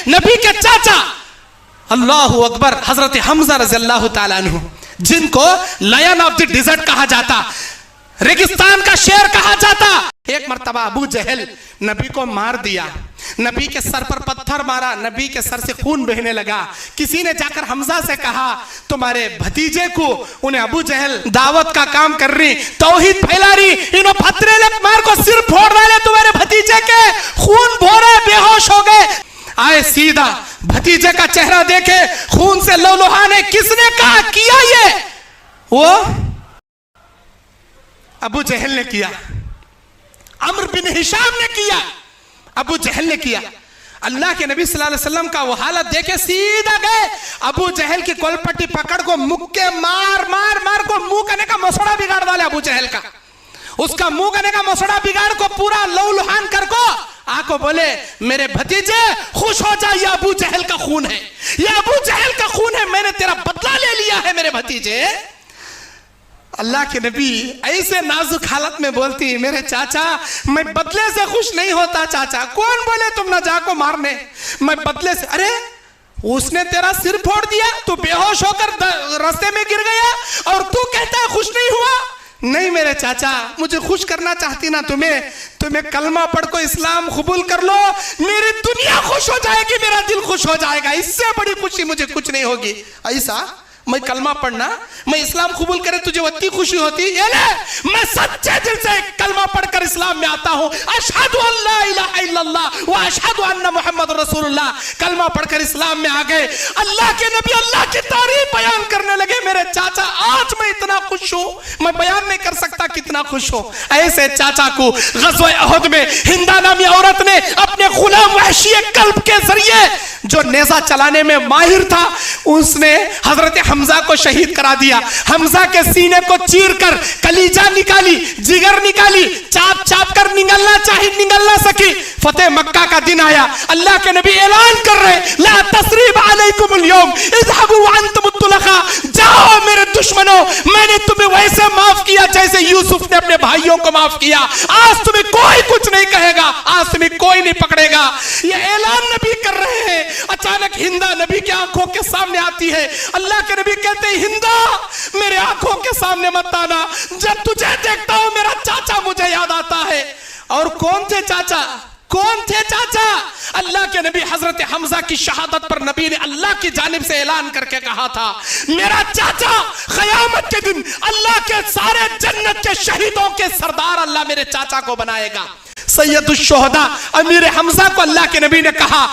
नबी के चाचा अल्लाहु अकबर हजरत हमजा रज़ियल्लाहु ताला अन्हु, जिनको लायन ऑफ द डिजर्ट कहा जाता, रेगिस्तान का शेर कहा जाता। एक मर्तबा अबू जहल नबी को मार दिया, नबी के सर पर पत्थर मारा, नबी के सर से खून बहने लगा। किसी ने जाकर हमजा से कहा तुम्हारे भतीजे को, उन्हें अबू जहल दावत का काम कर रही, तौहीद फैला रही, इन्हों फतरे मार को सिर फोड़ डाले तुम्हारे भतीजे के, खून बह रहे, बेहोश हो गए। आए सीधा भतीजे का चेहरा देखे, खून से लौलुहाने, किसने कहा किया ये? वो अबू जहल ने किया, अम्र बिन हिशाम ने किया, अबू जहल ने किया। अल्लाह के नबी सल्लल्लाहु अलैहि वसल्लम का वो हालत देखे सीधा गए, अबू जहल की कोलपट्टी पकड़ को मुक्के मार मार मार को मुंह करने का मसड़ा बिगाड़ डाले अबू जहल का, उसका मुंह करने का मसड़ा बिगाड़ को पूरा लौलुहान कर को आको बोले मेरे भतीजे खुश हो जा, ये अबू जहल का खून है, ये अबू जहल का खून है, मैंने तेरा बदला ले लिया है मेरे भतीजे। अल्लाह के नबी ऐसे नाजुक हालत में बोलती मेरे चाचा मैं बदले से खुश नहीं होता चाचा। कौन बोले तुम ना जाको मारने, मैं बदले से, अरे उसने तेरा सिर फोड़ दिया, तू बेहोश होकर रास्ते में गिर गया और तू कहता है खुश नहीं हुआ। नहीं मेरे चाचा, मुझे खुश करना चाहती ना तुम्हें कलमा पढ़ को इस्लाम कबूल कर लो, मेरी दुनिया खुश हो जाएगी, मेरा दिल खुश हो जाएगा, इससे बड़ी खुशी मुझे कुछ नहीं होगी। ऐसा मैं कलमा पढ़ना, मैं इस्लाम कबूल करे तुझे इतनी खुशी होती? ये ले, मैं सच्चे दिल से कलमा पढ़कर इस्लाम में आता हूँ, अशहदु अल्ला इलाहा इल्लल्लाह व अशहदु अन्ना मुहम्मद रसूलुल्लाह। कलमा पढ़कर इस्लाम में आ गए, अल्लाह के नबी अल्लाह की तारीफ बयान करने लगे। मेरे चाचा आज मैं इतना खुश हूँ, मैं बयान नहीं कर सकता कितना खुश हूँ। ऐसे चाचा को ग़ज़वा अहद में हिंदा नामी औरत ने अपने गुलाम वहशी कल्ब के जरिए, जो नेज़ा चलाने में माहिर था, उसने हजरत हमजा को शहीद करा दिया। हमजा के सीने को चीर कर कलीजा निकाली, जिगर निकाली, चाप चाप कर निगलना चाहे निगल ना सकी। फतेह मक्का का दिन आया, अल्लाह के नबी ऐलान कर रहे ला तसरीब अलैकुमुल यौम इज़हबू व अंतुम तुलका, जाओ मेरे दुश्मनों, मैंने तुम्हें वैसे माफ किया जैसे यूसुफ ने अपने भाइयों को माफ किया। आज तुम्हें कोई कुछ नहीं कहेगा, आज तुम्हें कोई नहीं पकड़ेगा। ये ऐलान नबी कर रहे हैं। अचानक हिंदा नबी की आंखों के सामने आती है। अल्लाह के नबी कहते हैं हिंदा मेरे आंखों के सामने मत आना, जब तुझे देखता हूं मेरा चाचा मुझे याद आता है। और कौन थे चाचा? कौन थे चाचा? अल्लाह के नबी हजरत हमजा की शहादत पर नबी ने अल्लाह की जानिब से ऐलान करके कहा था मेरा चाचा क़यामत के दिन अल्लाह के सारे जन्नत के शहीदों के सरदार अल्लाह मेरे चाचा को बनाएगा। सैयदुश शुहदा अमीर हमजा को अल्लाह के नबी ने कहा